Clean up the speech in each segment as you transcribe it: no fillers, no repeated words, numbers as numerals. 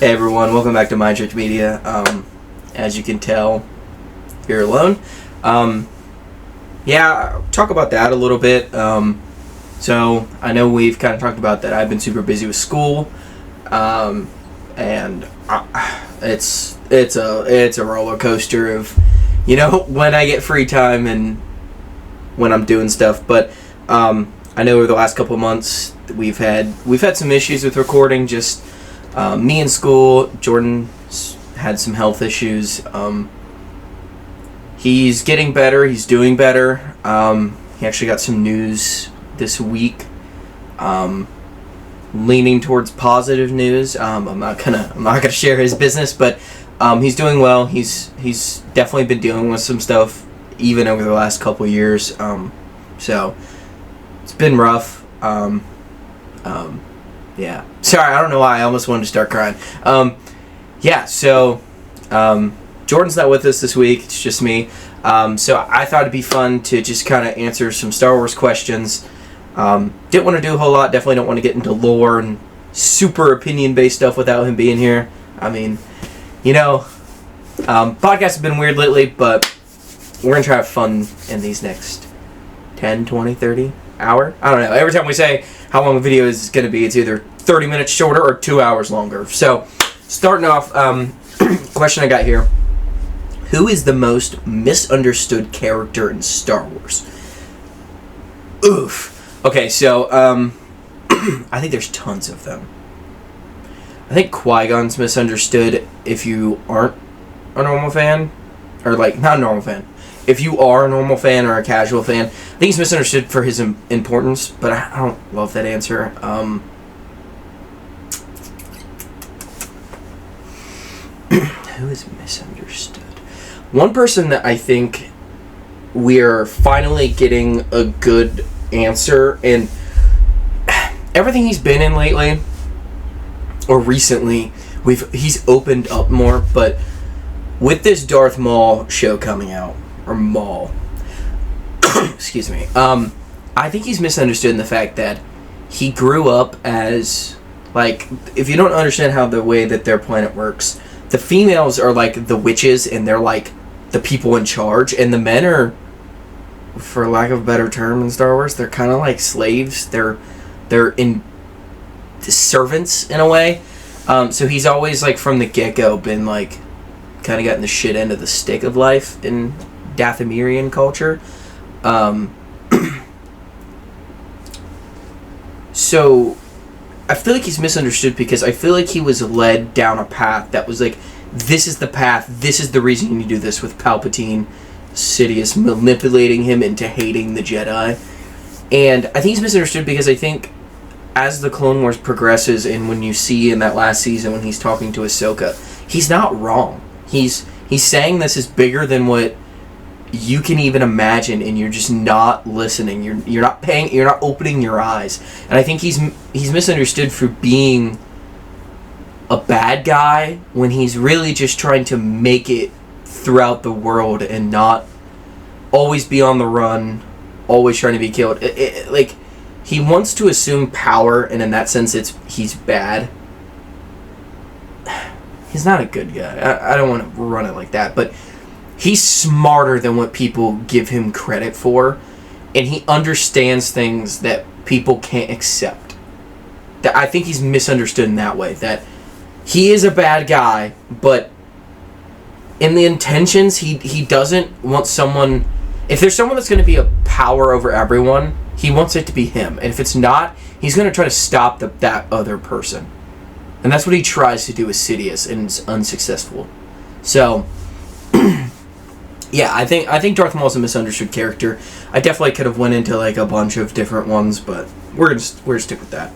Hey everyone, welcome back to My Church Media. As you can tell, you're alone. Talk about that a little bit. So I know we've kind of talked about that. I've been super busy with school, and it's a roller coaster of, when I get free time and when I'm doing stuff. But I know over the last couple of months we've had some issues with recording. Just me in school. Jordan's had some health issues. He's getting better. He's doing better. He actually got some news this week, leaning towards positive news. I'm not gonna share his business, but he's doing well. He's definitely been dealing with some stuff even over the last couple years. So it's been rough. Yeah. Sorry, I don't know why. I almost wanted to start crying. Jordan's not with us this week. It's just me. So I thought it'd be fun to just kind of answer some Star Wars questions. Didn't want to do a whole lot. Definitely don't want to get into lore and super opinion-based stuff without him being here. I mean, podcasts have been weird lately, but we're going to try to have fun in these next 10, 20, 30 hour. I don't know. Every time we say how long a video is going to be, it's either 30 minutes shorter or 2 hours longer. So, starting off, question I got here. Who is the most misunderstood character in Star Wars? Oof. Okay, so, I think there's tons of them. I think Qui-Gon's misunderstood if you aren't a normal fan. Or, not a normal fan. If you are a normal fan or a casual fan, I think he's misunderstood for his importance, but I don't love that answer. Who is misunderstood? One person that I think we're finally getting a good answer, and everything he's been in lately, or recently, he's opened up more, but with this Darth Maul show coming out, or Maul, excuse me, I think he's misunderstood in the fact that he grew up as, if you don't understand how the way that their planet works, the females are the witches, and they're the people in charge, and the men are, for lack of a better term in Star Wars, they're kind of like slaves. They're servants in a way. So he's always from the get-go been kind of gotten the shit end of the stick of life in Dathomirian culture. So I feel like he's misunderstood because I feel like he was led down a path that was this is the path, this is the reason you need to do this, with Palpatine, Sidious manipulating him into hating the Jedi. And I think he's misunderstood because I think as the Clone Wars progresses, and when you see in that last season when he's talking to Ahsoka, he's not wrong. He's saying this is bigger than what you can even imagine, and you're just not listening. You're not opening your eyes. And I think he's misunderstood for being a bad guy when he's really just trying to make it throughout the world and not always be on the run, always trying to be killed. He wants to assume power, and in that sense he's bad. He's not a good guy. I don't want to run it like that, but he's smarter than what people give him credit for, and he understands things that people can't accept. That I think he's misunderstood in that way, that he is a bad guy, but in the intentions, he doesn't want someone... If there's someone that's going to be a power over everyone, he wants it to be him. And if it's not, he's going to try to stop that other person. And that's what he tries to do with Sidious, and it's unsuccessful. So, yeah, I think Darth Maul's a misunderstood character. I definitely could have went into a bunch of different ones, but we're gonna stick with that.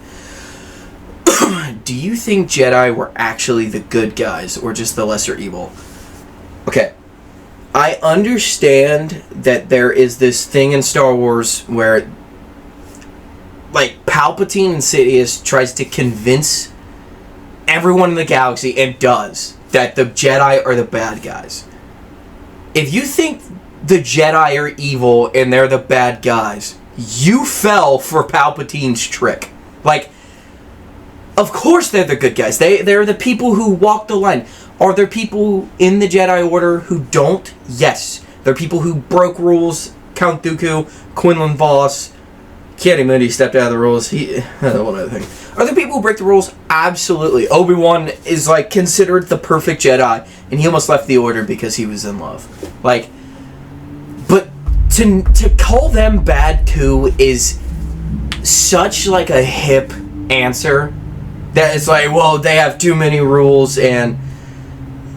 Do you think Jedi were actually the good guys, or just the lesser evil? Okay, I understand that there is this thing in Star Wars where, Palpatine and Sidious tries to convince everyone in the galaxy, and does, that the Jedi are the bad guys. If you think the Jedi are evil and they're the bad guys, you fell for Palpatine's trick. Of course they're the good guys. They're the people who walk the line. Are there people in the Jedi Order who don't? Yes. There are people who broke rules. Count Dooku, Quinlan Voss, Ki-Adi-Mundi stepped out of the rules. One other thing. Are there people who break the rules? Absolutely. Obi-Wan is like considered the perfect Jedi, and he almost left the Order because he was in love. Like, but to call them bad too is such like a hip answer that it's like, well, they have too many rules and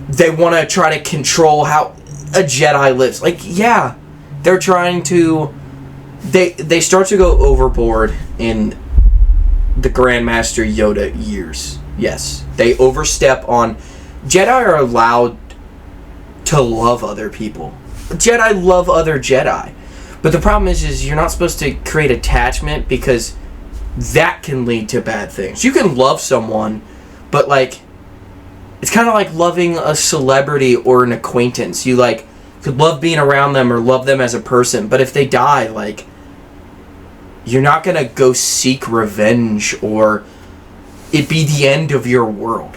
they want to try to control how a Jedi lives. Like, yeah, they're trying to. They start to go overboard in the Grandmaster Yoda years. Yes, they overstep on. Jedi are allowed to love other people. Jedi love other Jedi, but the problem is you're not supposed to create attachment because that can lead to bad things. You can love someone, but like, it's kind of like loving a celebrity or an acquaintance. You like could love being around them or love them as a person, but if they die, like, you're not gonna go seek revenge or it be the end of your world.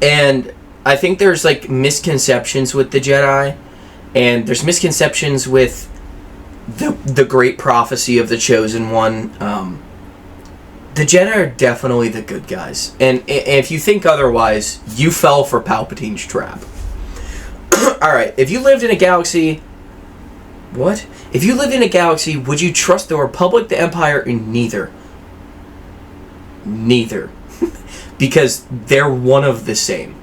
And I think there's like misconceptions with the Jedi, and there's misconceptions with the great prophecy of the Chosen One. The Jedi are definitely the good guys, and if you think otherwise, you fell for Palpatine's trap. Alright, if you lived in a galaxy... What? If you lived in a galaxy, would you trust the Republic, the Empire, and neither? Neither. Because they're one of the same.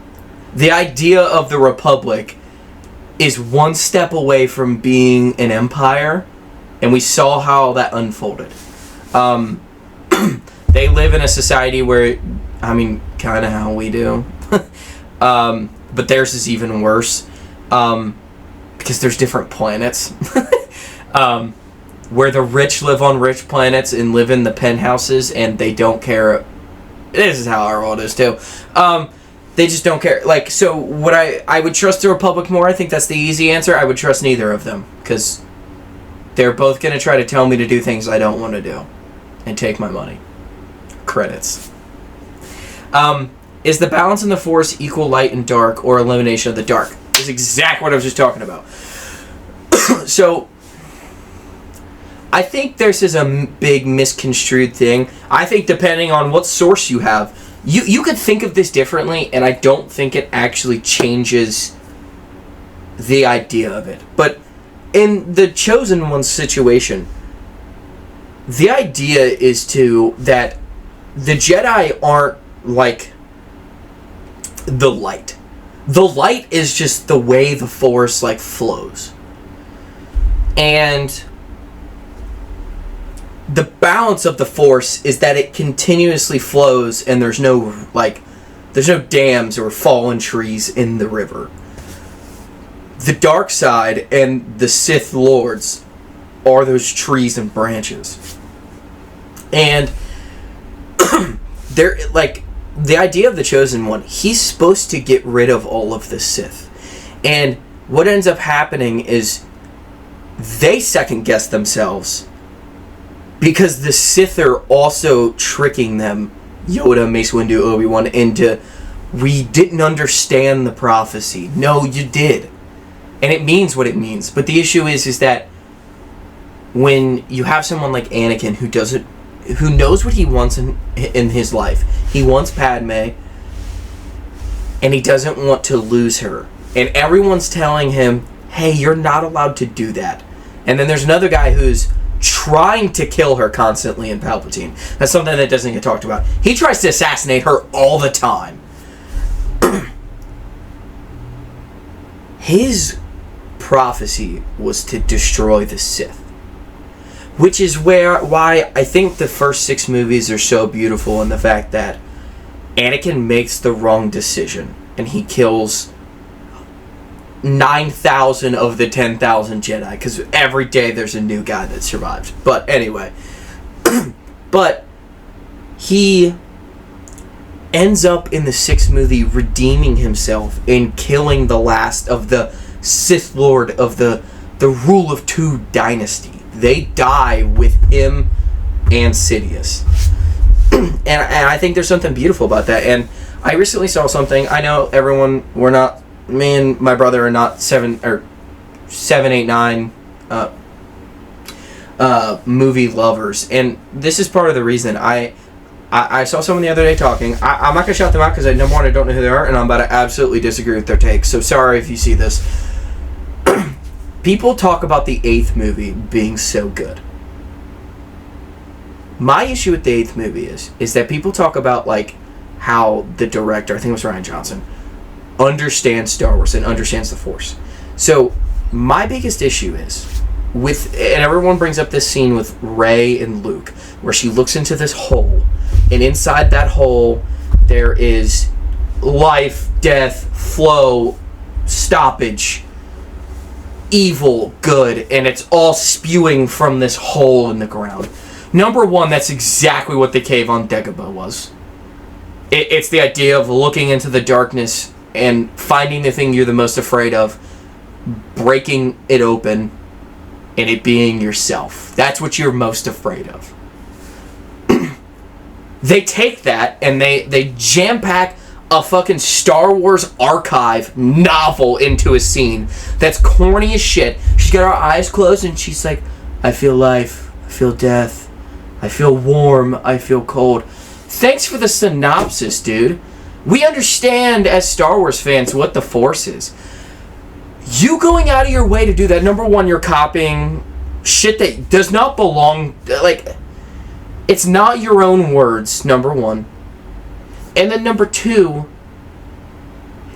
The idea of the Republic is one step away from being an empire, and we saw how that unfolded. They live in a society where, I mean, kind of how we do. But theirs is even worse. Because there's different planets. Where the rich live on rich planets and live in the penthouses and they don't care. This is how our world is too. They just don't care. Like, so would I would trust the Republic more? I think that's the easy answer. I would trust neither of them. Because they're both going to try to tell me to do things I don't want to do. And take my money. Credits. Is the balance in the Force equal light and dark or elimination of the dark? Is exactly what I was just talking about. So, I think this is a big misconstrued thing. I think depending on what source you have, you could think of this differently, and I don't think it actually changes the idea of it. But in the Chosen One situation, the idea is that the Jedi aren't like the light. The light is just the way the Force, like, flows. And the balance of the Force is that it continuously flows and there's no dams or fallen trees in the river. The dark side and the Sith Lords are those trees and branches. And they're, like, the idea of the Chosen One, he's supposed to get rid of all of the Sith. And what ends up happening is they second guess themselves because the Sith are also tricking them, Yoda, Mace Windu, Obi-Wan, into, we didn't understand the prophecy. No, you did. And it means what it means. But the issue is that when you have someone like Anakin who knows what he wants in his life. He wants Padme, and he doesn't want to lose her. And everyone's telling him, hey, you're not allowed to do that. And then there's another guy who's trying to kill her constantly in Palpatine. That's something that doesn't get talked about. He tries to assassinate her all the time. His prophecy was to destroy the Sith. Which is why I think the first 6 movies are so beautiful in the fact that Anakin makes the wrong decision and he kills 9,000 of the 10,000 Jedi because every day there's a new guy that survived. But anyway, but he ends up in the 6th movie redeeming himself and killing the last of the Sith Lord of the Rule of Two dynasty. They die with him and Sidious. and I think there's something beautiful about that. And I recently saw something. I know me and my brother are not 7, 8, 9 movie lovers, and this is part of the reason. I saw someone the other day talking. I'm not gonna shout them out because number one, I don't know who they are, and I'm about to absolutely disagree with their takes. So sorry if you see this. People talk about the 8th movie being so good. My issue with the 8th movie is that people talk about like how the director, I think it was Rian Johnson, understands Star Wars and understands the Force. So my biggest issue is and everyone brings up this scene with Rey and Luke where she looks into this hole, and inside that hole there is life, death, flow, stoppage, evil, good, and it's all spewing from this hole in the ground. Number one, that's exactly what the cave on Dagobah was. It's the idea of looking into the darkness and finding the thing you're the most afraid of, breaking it open, and it being yourself. That's what you're most afraid of. They take that and they jam-pack a fucking Star Wars archive novel into a scene that's corny as shit. She's got her eyes closed and she's like, I feel life, I feel death, I feel warm, I feel cold. Thanks for the synopsis, dude. We understand as Star Wars fans what the Force is. You going out of your way to do that, number one, you're copying shit that does not belong, like, it's not your own words, number one. And then number two,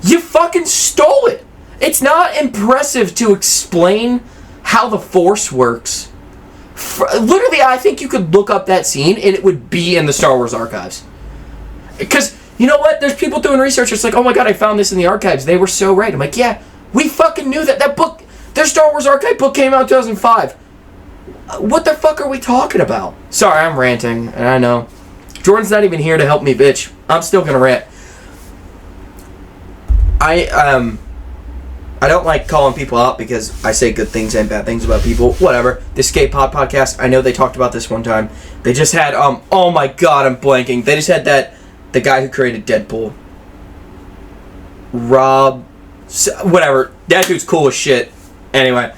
you fucking stole it. It's not impressive to explain how the Force works. Literally, I think you could look up that scene and it would be in the Star Wars archives. Because, you know what? There's people doing research. It's like, oh my god, I found this in the archives. They were so right. I'm like, yeah, we fucking knew that. That book, their Star Wars archive book came out in 2005. What the fuck are we talking about? Sorry, I'm ranting, and I know. Jordan's not even here to help me, bitch. I'm still gonna rant. I don't like calling people out because I say good things and bad things about people. Whatever. The Escape Pod podcast, I know they talked about this one time. They just had, oh my god, I'm blanking. They just had the guy who created Deadpool. Rob, whatever. That dude's cool as shit. Anyway.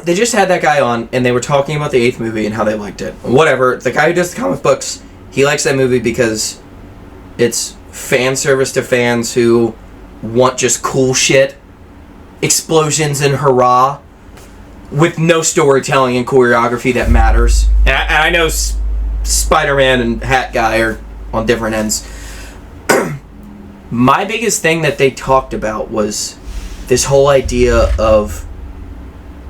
They just had that guy on, and they were talking about the 8th movie and how they liked it. Whatever. The guy who does the comic books, he likes that movie because it's fan service to fans who want just cool shit. Explosions and hurrah. With no storytelling and choreography that matters. And I know Spider-Man and Hat Guy are on different ends. My biggest thing that they talked about was this whole idea of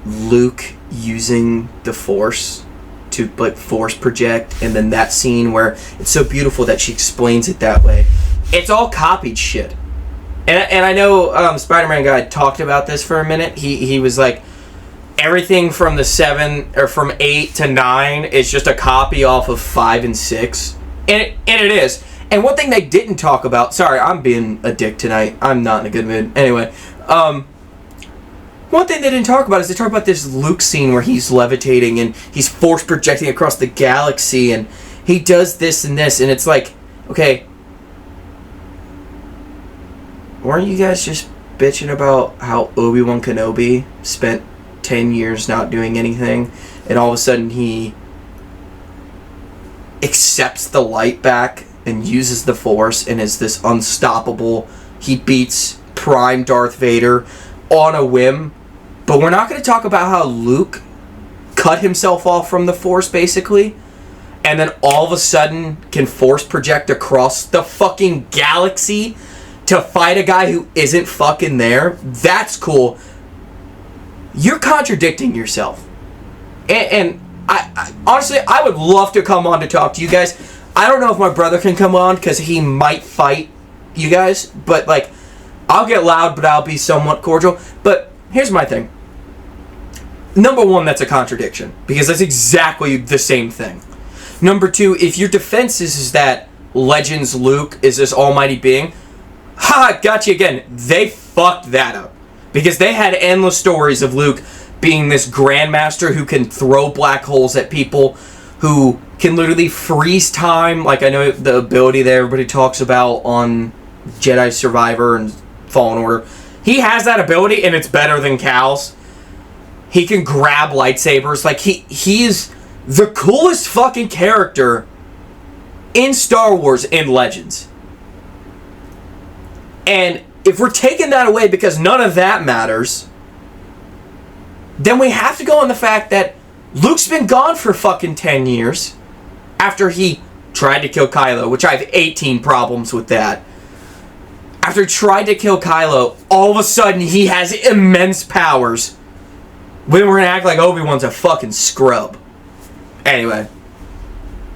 Luke using the Force to like force project, and then that scene where it's so beautiful that she explains it that way. It's all copied shit. And I know Spider-Man guy talked about this for a minute. He was like, everything from from 8 to 9 is just a copy off of 5 and 6, and it is. And one thing they didn't talk about. Sorry, I'm being a dick tonight. I'm not in a good mood. Anyway, one thing they didn't talk about is they talk about this Luke scene where he's levitating and he's force projecting across the galaxy and he does this and this, and it's like, okay, weren't you guys just bitching about how Obi-Wan Kenobi spent 10 years not doing anything, and all of a sudden he accepts the light back and uses the Force and is this unstoppable, he beats Prime Darth Vader on a whim? But we're not going to talk about how Luke cut himself off from the Force, basically, and then all of a sudden can Force project across the fucking galaxy to fight a guy who isn't fucking there. That's cool. You're contradicting yourself. And I honestly, I would love to come on to talk to you guys. I don't know if my brother can come on because he might fight you guys, but like, I'll get loud, but I'll be somewhat cordial. But here's my thing. Number one, that's a contradiction, because that's exactly the same thing. Number two, if your defense is that Legends Luke is this almighty being, got you again. They fucked that up. Because they had endless stories of Luke being this grandmaster who can throw black holes at people, who can literally freeze time. Like, I know the ability that everybody talks about on Jedi Survivor and Fallen Order. He has that ability, and it's better than Cal's. He can grab lightsabers. Like, he is the coolest fucking character in Star Wars and Legends. And if we're taking that away because none of that matters, then we have to go on the fact that Luke's been gone for fucking 10 years after he tried to kill Kylo, which I have 18 problems with that. After he tried to kill Kylo, all of a sudden he has immense powers. Then we're gonna act like Obi-Wan's a fucking scrub. Anyway,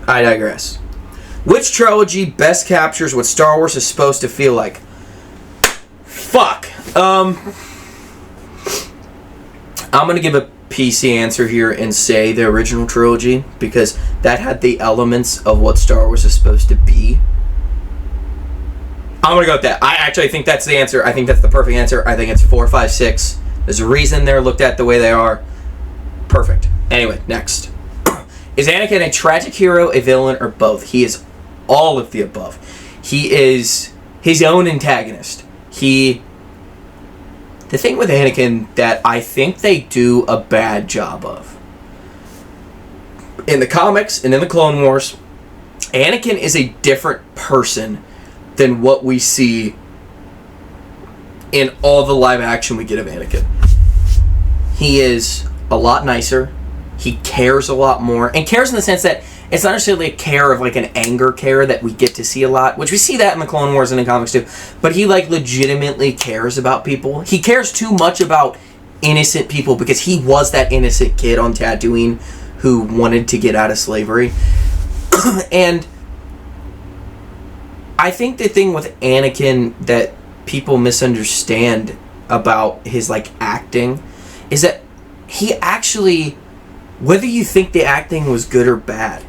I digress. Which trilogy best captures what Star Wars is supposed to feel like? Fuck. I'm gonna give a PC answer here and say the original trilogy, because that had the elements of what Star Wars is supposed to be. I'm gonna go with that. I actually think that's the answer. I think that's the perfect answer. I think it's 4, 5, 6. There's a reason they're looked at the way they are. Perfect. Anyway, next. Is Anakin a tragic hero, a villain, or both? He is all of the above. He is his own antagonist. The thing with Anakin that I think they do a bad job of, in the comics and in the Clone Wars, Anakin is a different person than what we see in all the live action we get of Anakin. He is a lot nicer. He cares a lot more. And cares in the sense that it's not necessarily a care of like an anger care that we get to see a lot, which we see that in the Clone Wars and in comics too. But he like legitimately cares about people. He cares too much about innocent people because he was that innocent kid on Tatooine who wanted to get out of slavery. And I think the thing with Anakin that people misunderstand about his like acting is that he actually, whether you think the acting was good or bad,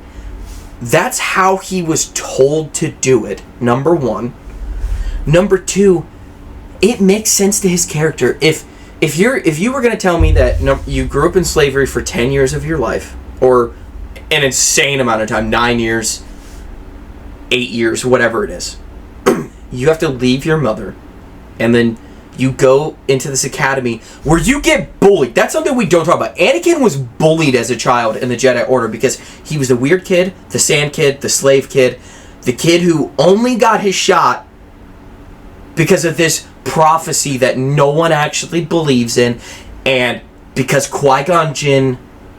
that's how he was told to do it, number one. Number two, it makes sense to his character. If you were going to tell me that you grew up in slavery for 10 years of your life, or an insane amount of time, 9 years, 8 years, whatever it is, you have to leave your mother, and then you go into this academy where you get bullied. That's something we don't talk about. Anakin was bullied as a child in the Jedi Order because he was the weird kid, the sand kid, the slave kid, the kid who only got his shot because of this prophecy that no one actually believes in, and because Qui-Gon Jinn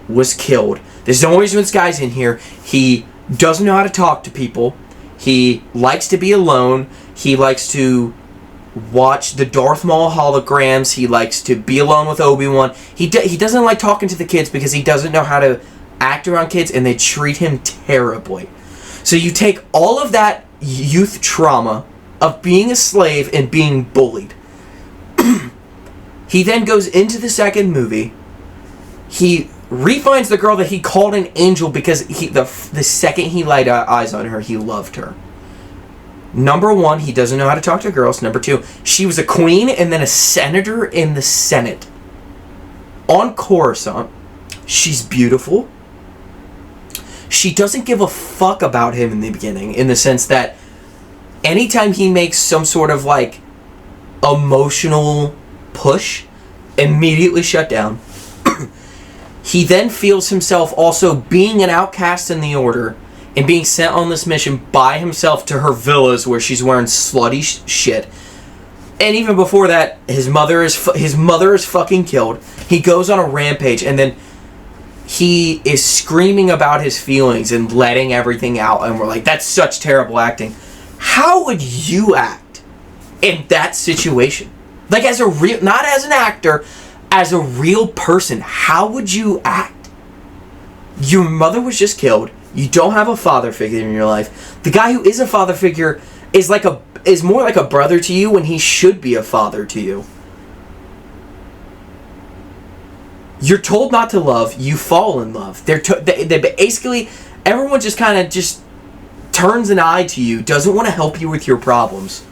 was killed. There's no reason this guy's in here. He doesn't know how to talk to people. He likes to be alone. He likes to watch the Darth Maul holograms. He likes to be alone with Obi-Wan. He doesn't like talking to the kids because he doesn't know how to act around kids, and they treat him terribly. So you take all of that youth trauma of being a slave and being bullied. He then goes into the second movie. He re-finds the girl that he called an angel because the second he laid eyes on her, he loved her. Number one, he doesn't know how to talk to girls. Number two, she was a queen and then a senator in the Senate on Coruscant. She's beautiful. She doesn't give a fuck about him in the beginning, in the sense that anytime he makes some sort of like emotional push, immediately shut down. He then feels himself also being an outcast in the Order and being sent on this mission by himself to her villas where she's wearing slutty shit. And even before that, his mother is fucking killed. He goes on a rampage, and then he is screaming about his feelings and letting everything out, and we're like, that's such terrible acting. How would you act in that situation? Like, as a real, not as an actor, as a real person, how would you act? Your mother was just killed. You don't have a father figure in your life. The guy who is a father figure is more like a brother to you when he should be a father to you. You're told not to love. You fall in love. They basically, everyone just kind of just turns an eye to you, doesn't want to help you with your problems.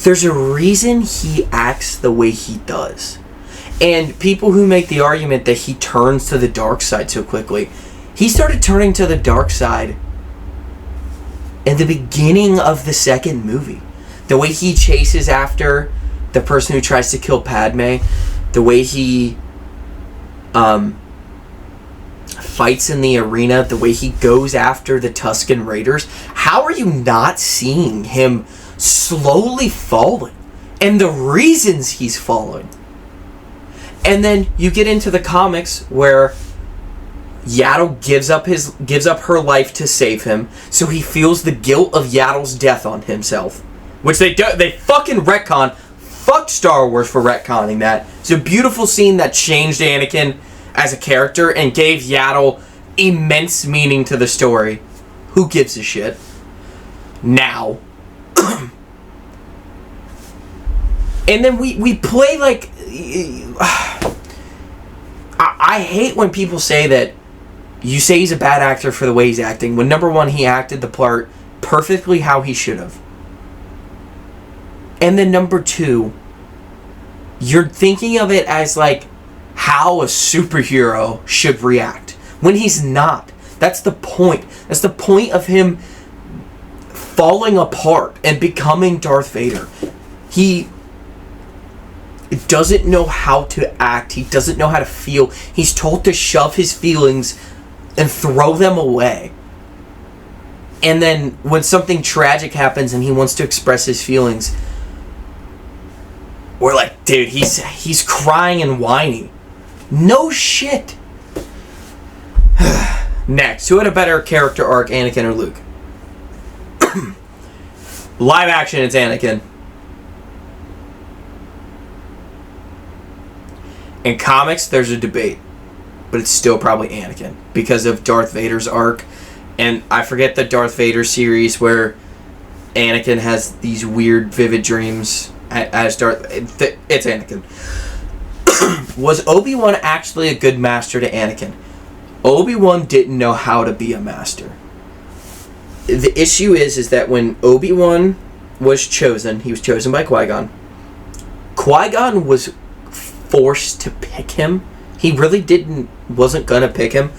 There's a reason he acts the way he does. And people who make the argument that he turns to the dark side so quickly, he started turning to the dark side in the beginning of the second movie. The way he chases after the person who tries to kill Padme, the way he fights in the arena, the way he goes after the Tusken Raiders. How are you not seeing him slowly falling? And the reasons he's falling. And then you get into the comics where Yaddle gives up her life to save him, so he feels the guilt of Yaddle's death on himself, which they fucking retcon. Fuck Star Wars for retconning that. It's a beautiful scene that changed Anakin as a character and gave Yaddle immense meaning to the story. Who gives a shit? Now. And then we play like... I hate when people say that you say he's a bad actor for the way he's acting, when number one, he acted the part perfectly how he should have. And then number two, you're thinking of it as like how a superhero should react, when he's not. That's the point. That's the point of him falling apart and becoming Darth Vader. He doesn't know how to act. He doesn't know how to feel. He's told to shove his feelings and throw them away. And then when something tragic happens and he wants to express his feelings, we're like, dude, he's crying and whining. No shit. Next, who had a better character arc, Anakin or Luke? Live action, it's Anakin. In comics, there's a debate, but it's still probably Anakin because of Darth Vader's arc. And I forget the Darth Vader series where Anakin has these weird, vivid dreams as Darth. It's Anakin. Was Obi-Wan actually a good master to Anakin? Obi-Wan didn't know how to be a master. The issue is that when Obi-Wan was chosen, he was chosen by Qui-Gon. Qui-Gon was forced to pick him. He really wasn't gonna pick him,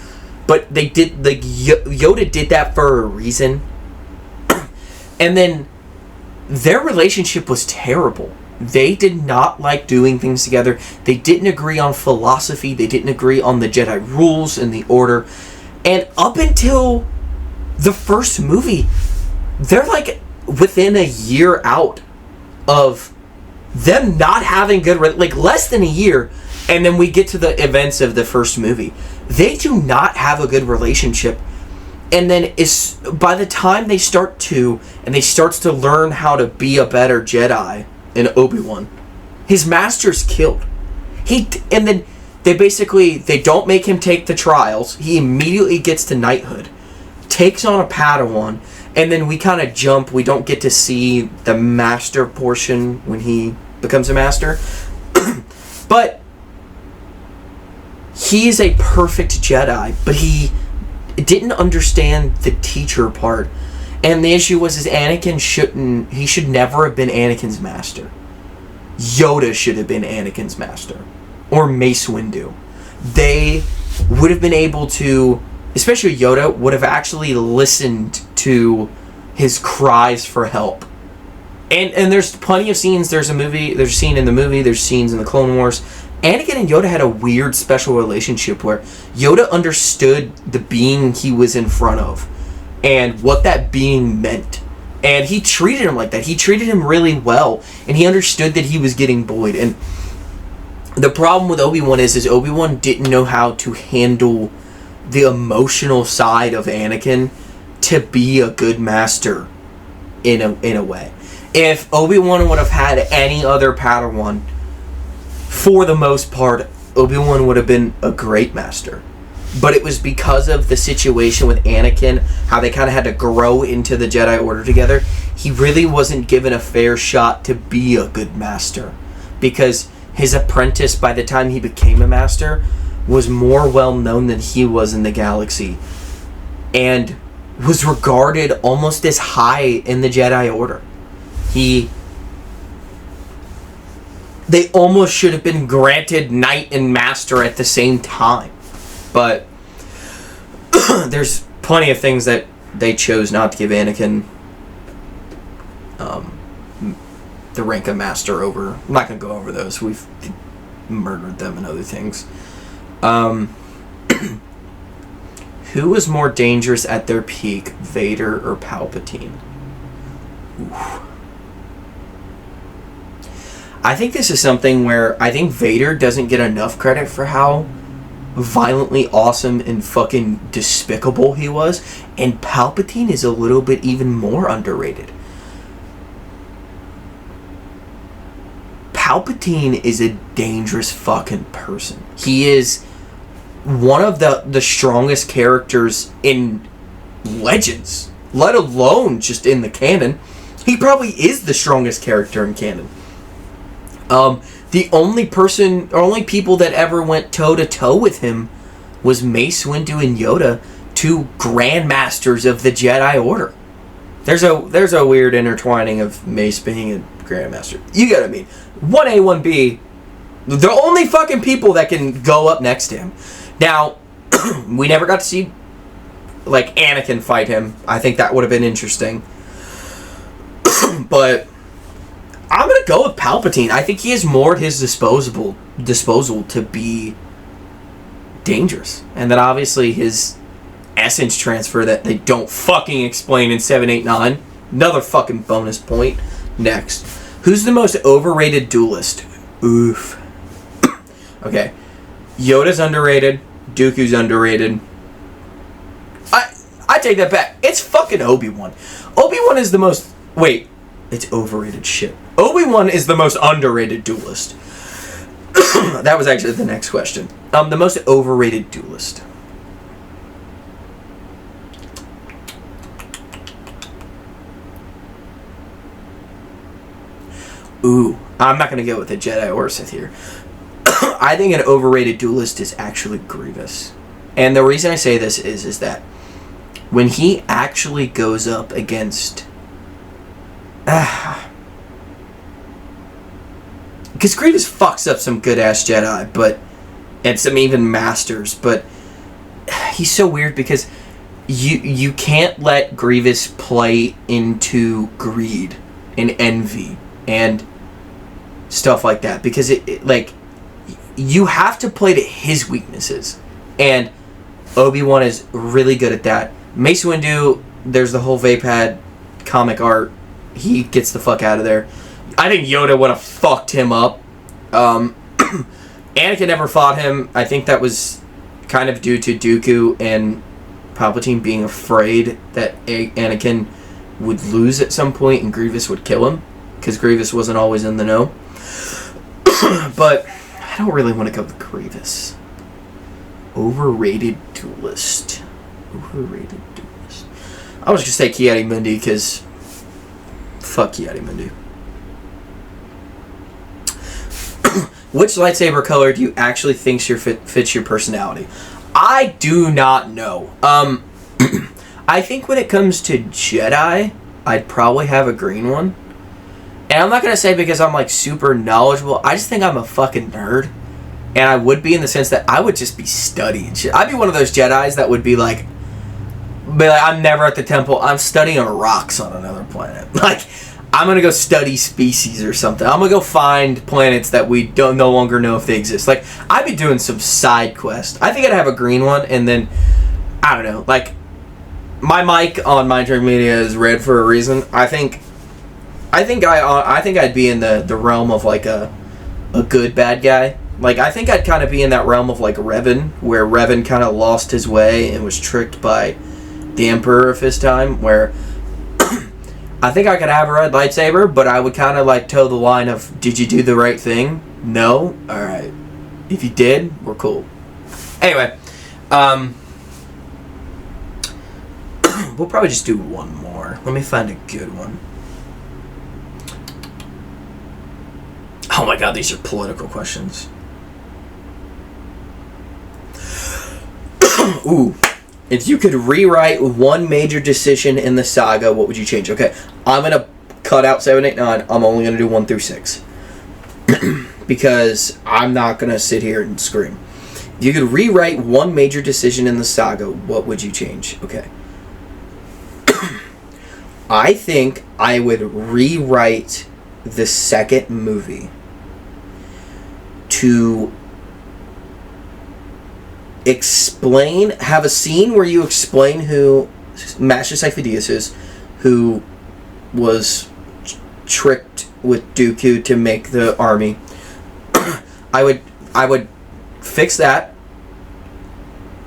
but they did. Like Yoda did that for a reason. And then their relationship was terrible. They did not like doing things together. They didn't agree on philosophy. They didn't agree on the Jedi rules and the Order. And up until the first movie, they're like within a year out of them not having good, like less than a year, and then we get to the events of the first movie. They do not have a good relationship. And then by the time they start to, and they starts to learn how to be a better Jedi in Obi-Wan, his master's killed. And then they don't make him take the trials. He immediately gets to knighthood, takes on a Padawan, and then we kind of jump. We don't get to see the master portion when he becomes a master. But he is a perfect Jedi, but he didn't understand the teacher part. And the issue was Anakin should never have been Anakin's master. Yoda should have been Anakin's master. Or Mace Windu. They would have been able to, especially Yoda, would have actually listened to his cries for help. And there's plenty of scenes. There's a scene in the movie, there's scenes in the Clone Wars. Anakin and Yoda had a weird special relationship where Yoda understood the being he was in front of and what that being meant. And he treated him like that. He treated him really well. And he understood that he was getting bullied. And the problem with Obi-Wan is Obi-Wan didn't know how to handle the emotional side of Anakin to be a good master in a way. If Obi-Wan would have had any other Padawan, for the most part, Obi-Wan would have been a great master. But it was because of the situation with Anakin, how they kind of had to grow into the Jedi Order together, he really wasn't given a fair shot to be a good master. Because his apprentice, by the time he became a master, was more well known than he was in the galaxy. And was regarded almost as high in the Jedi Order. they almost should have been granted Knight and Master at the same time. But there's plenty of things that they chose not to give Anakin the rank of Master over. I'm not going to go over those. We've murdered them and other things. Who was more dangerous at their peak, Vader or Palpatine? Oof. I think this is something where I think Vader doesn't get enough credit for how violently awesome and fucking despicable he was, and Palpatine is a little bit even more underrated. Palpatine is a dangerous fucking person. He is one of the strongest characters in Legends, let alone just in the canon. He probably is the strongest character in canon. The only people that ever went toe-to-toe with him was Mace Windu and Yoda, two grandmasters of the Jedi Order. There's a weird intertwining of Mace being a grandmaster. You get what I mean. 1A, 1B, the only fucking people that can go up next to him. Now, we never got to see, like, Anakin fight him. I think that would have been interesting. But I'm going to go with Palpatine. I think he has more at his disposal to be dangerous. And then obviously his essence transfer that they don't fucking explain in 7, 8, 9. Another fucking bonus point. Next. Who's the most overrated duelist? Oof. Okay. Yoda's underrated. Dooku's underrated. I take that back. It's fucking Obi-Wan. Obi-Wan is the most... Wait. It's overrated shit. Obi-Wan is the most underrated duelist. That was actually the next question. The most overrated duelist. Ooh, I'm not going to go with a Jedi or a Sith here. I think an overrated duelist is actually Grievous. And the reason I say this is that when he actually goes up against... Because Grievous fucks up some good-ass Jedi, and some even Masters, but he's so weird because you can't let Grievous play into greed and envy and stuff like that, because you have to play to his weaknesses, and Obi-Wan is really good at that. Mace Windu, there's the whole Vapad comic art. He gets the fuck out of there. I think Yoda would have fucked him up. Anakin never fought him. I think that was kind of due to Dooku and Palpatine being afraid that Anakin would lose at some point and Grievous would kill him, because Grievous wasn't always in the know. But I don't really want to go with Grievous. Overrated duelist. Overrated duelist. I was just going to say Ki-Adi-Mundi, because fuck Ki-Adi-Mundi. Which lightsaber color do you actually think fits your personality? I do not know. I think when it comes to Jedi, I'd probably have a green one. And I'm not going to say because I'm like super knowledgeable. I just think I'm a fucking nerd. And I would be in the sense that I would just be studying shit. I'd be one of those Jedis that would be like, I'm never at the temple. I'm studying rocks on another planet. Like, I'm going to go study species or something. I'm going to go find planets that we no longer know if they exist. Like, I'd be doing some side quest. I think I'd have a green one, and then, I don't know, like, my mic on Mind Trick Media is red for a reason. I think I'd be in the realm of, like, a good bad guy. Like, I think I'd kind of be in that realm of, like, Revan, where Revan kind of lost his way and was tricked by the Emperor of his time, where I think I could have a red lightsaber, but I would kind of like toe the line of, did you do the right thing? No? Alright. If you did, we're cool. Anyway, we'll probably just do one more. Let me find a good one. Oh my god, these are political questions. Ooh. If you could rewrite one major decision in the saga, what would you change? Okay, I'm going to cut out 7, 8, 9. I'm only going to do 1 through 6. because I'm not going to sit here and scream. If you could rewrite one major decision in the saga, what would you change? Okay. I think I would rewrite the second movie to have a scene where you explain who Master Sifo-Dyas is, who was tricked with Dooku to make the army. I would fix that,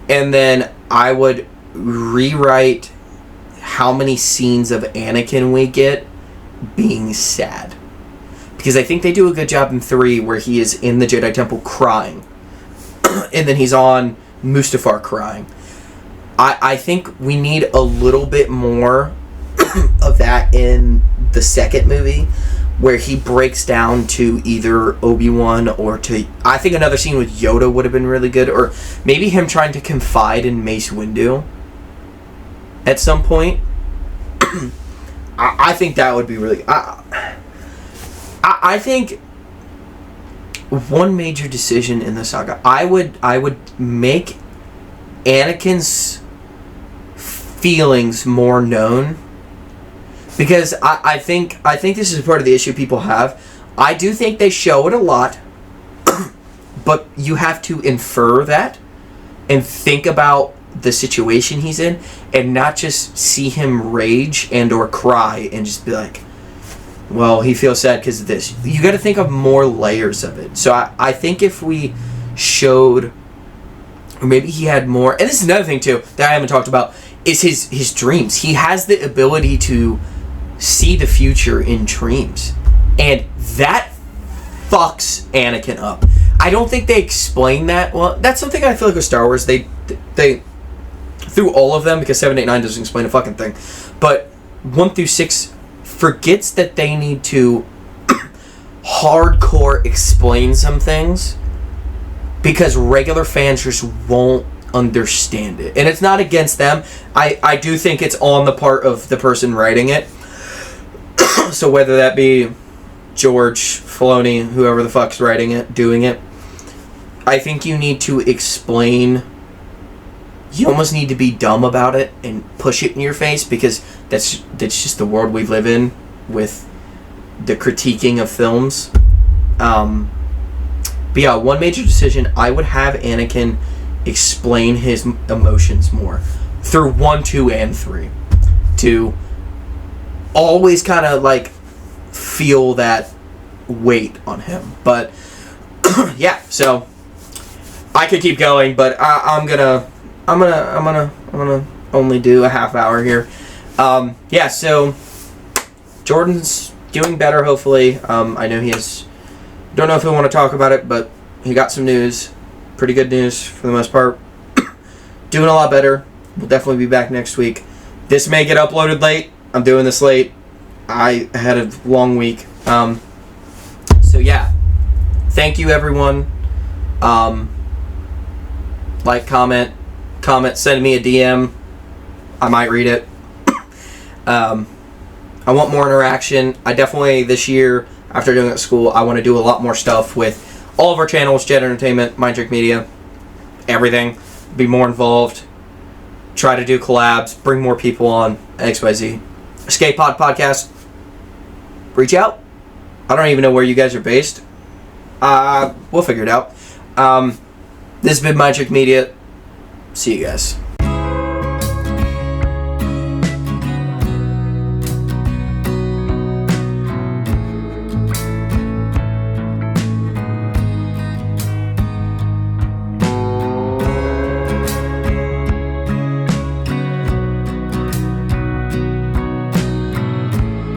and then I would rewrite how many scenes of Anakin we get being sad. Because I think they do a good job in 3 where he is in the Jedi Temple crying. And then he's on Mustafar crying. I think we need a little bit more of that in the second movie, where he breaks down to either Obi-Wan or to... I think another scene with Yoda would have been really good, or maybe him trying to confide in Mace Windu at some point. I think that would be really... I think one major decision in the saga, I would make Anakin's feelings more known, because I think this is part of the issue people have. I do think they show it a lot, but you have to infer that and think about the situation he's in, and not just see him rage and or cry and just be like, well, he feels sad because of this. You got to think of more layers of it. So I think if we showed, or maybe he had more, and this is another thing too that I haven't talked about, is his dreams. He has the ability to see the future in dreams, and that fucks Anakin up. I don't think they explain that. Well, that's something I feel like with Star Wars, they through all of them, because 7, 8, 9 doesn't explain a fucking thing, but 1 through 6 forgets that they need to hardcore explain some things, because regular fans just won't understand it. And it's not against them. I do think it's on the part of the person writing it. So whether that be George, Filoni, whoever the fuck's writing it, doing it, I think you need to explain. You almost need to be dumb about it and push it in your face, because that's just the world we live in with the critiquing of films. But yeah, one major decision, I would have Anakin explain his emotions more through 1, 2, and 3, to always kind of like feel that weight on him. But yeah, so I could keep going, but I'm gonna only do a half hour here. Yeah, so Jordan's doing better, hopefully. I know he has... Don't know if we want to talk about it, but he got some news. Pretty good news for the most part. Doing a lot better. We'll definitely be back next week. This may get uploaded late. I'm doing this late. I had a long week. So yeah. Thank you, everyone. Like, comment, send me a DM. I might read it. I want more interaction. I definitely, this year, after doing it at school, I want to do a lot more stuff with all of our channels, Jet Entertainment, Mind Trick Media, everything. Be more involved. Try to do collabs, bring more people on, XYZ. Escape Pod Podcast. Reach out. I don't even know where you guys are based. We'll figure it out. This has been Mind Trick Media. See you guys.